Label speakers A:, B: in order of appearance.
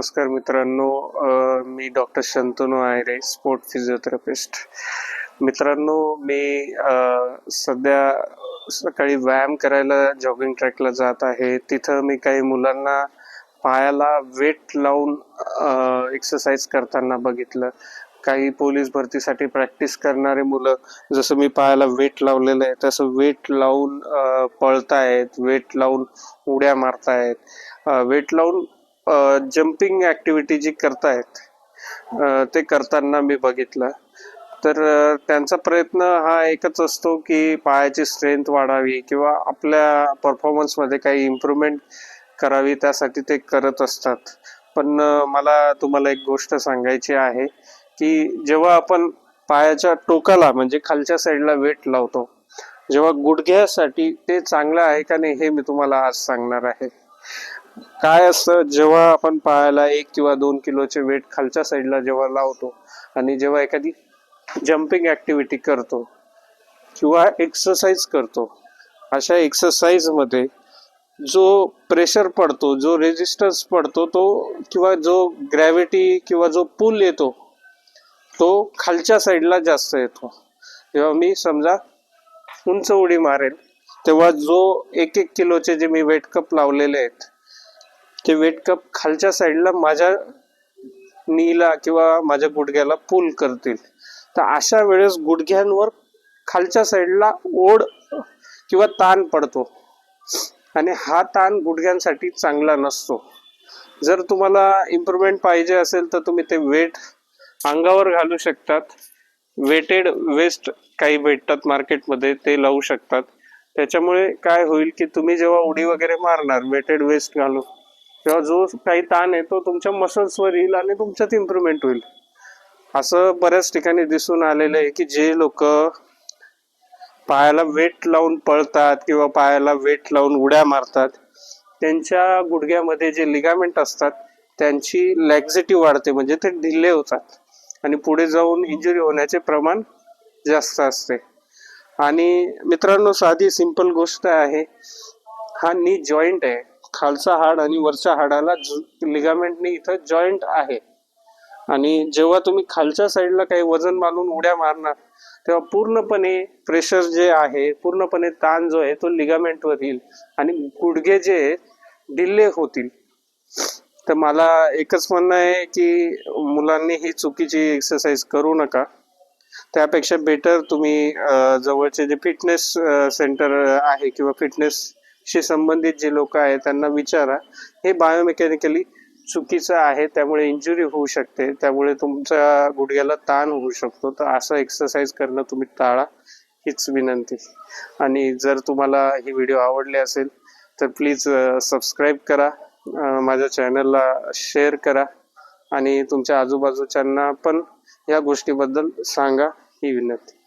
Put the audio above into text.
A: नमस्कार मित्रांनो. मी doctor Shantanu Ayre, sport physiotherapist. मित्रांनो, मी सध्या सकाळी व्यायाम करायला जॉगिंग ट्रॅकला जात आहे. तिथं मी काही मुलांना पायाला वेट लावून एक्सरसाइज करताना बघितलं. काही पोलीस भरतीसाठी प्रॅक्टिस करणारे मुलं, जसं मी पायाला वेट लावलेलं आहे तसं वेट लावून पळतायत, वेट लावून उड्या मारतायत, वेट लावून जम्पिंग ॲक्टिव्हिटी जी करतायत ते करताना मी बघितलं. तर त्यांचा प्रयत्न हा एकच असतो की पायाची स्ट्रेंथ वाढावी किंवा आपल्या परफॉर्मन्समध्ये काही इम्प्रूव्हमेंट करावी, त्यासाठी ते करत असतात. पण मला तुम्हाला एक गोष्ट सांगायची आहे की जेव्हा आपण पायाच्या टोकाला म्हणजे खालच्या साईडला वेट लावतो, जेव्हा गुडघ्यासाठी ते चांगलं आहे का नाही हे मी तुम्हाला आज सांगणार आहे. काय असतं, जेव्हा आपण पायाला 1 किंवा 2 किलोचे वेट खालच्या साईडला जेव्हा लावतो आणि जेव्हा एखादी जम्पिंग ॲक्टिव्हिटी करतो किंवा एक्सरसाइज करतो, अशा एक्सरसाइजमध्ये जो प्रेशर पडतो, जो रेजिस्टन्स पडतो, तो किंवा जो ग्रॅव्हिटी किंवा जो पुल येतो तो खालच्या साईडला जास्त येतो. जेव्हा मी समजा उंच उडी मारेल तेव्हा जो 1-1 किलोचे जे मी वेट कप लावलेले आहेत ते वेट कप खालच्या साईडला माझ्या नीला किंवा माझ्या गुडघ्याला पुल करतील. तर अशा वेळेस गुडघ्यांवर खालच्या साईडला ओढ किंवा ताण पडतो आणि हा ताण गुडघ्यांसाठी चांगला नसतो. जर तुम्हाला इम्प्रूव्हमेंट पाहिजे असेल तर तुम्ही ते वेट अंगावर घालू शकतात. वेटेड वेस्ट काही भेटतात मार्केटमध्ये, ते लावू शकतात. त्याच्यामुळे काय होईल की तुम्ही जेव्हा उडी वगैरे मारणार वेटेड वेस्ट घालून, तेव्हा जो काही ताण आहे तो तुमच्या मसल्सवर येईल आणि तुमच्यात इम्प्रूव्हमेंट होईल. असं बऱ्याच ठिकाणी दिसून आलेलं आहे की जे लोक पायाला वेट लावून पळतात किंवा पायाला वेट लावून उड्या मारतात, त्यांच्या गुडघ्यामध्ये जे लिगामेंट असतात त्यांची लॅक्झिटी वाढते, म्हणजे ते ढिले होतात आणि पुढे जाऊन इंजुरी होण्याचे प्रमाण जास्त असते. आणि मित्रांनो, साधी सिंपल गोष्ट आहे, हा नी जॉईंट आहे. खालचा हाड आणि वरच्या हाडाला लिगामेंटने इथं जॉईंट आहे आणि जेव्हा तुम्ही खालच्या साईडला काही वजन मानून उड्या मारणार तेव्हा पूर्णपणे प्रेशर जे आहे, पूर्णपणे ताण जो आहे तो लिगामेंटवर येईल आणि गुडघे जे ढिले होतील. तर मला एकच म्हणणं आहे की मुलांनी ही चुकीची एक्सरसाइज करू नका. त्यापेक्षा बेटर तुम्ही जवळचे जे फिटनेस सेंटर आहे किंवा फिटनेसशी संबंधित जे लोक आहेत त्यांना विचारा. हे बायोमेकॅनिकली चुकीचं आहे, त्यामुळे इंजुरी होऊ शकते, त्यामुळे तुमच्या गुडघ्याला ताण होऊ शकतो. तर असं एक्सरसाइज करणं तुम्ही टाळा, हीच विनंती. आणि जर तुम्हाला ही व्हिडिओ आवडली असेल तर प्लीज सबस्क्राईब करा, माझ्या चॅनलला शेअर करा आणि तुमच्या आजूबाजूच्यांना पण या गोष्टीबद्दल सांगा, ही विनंती.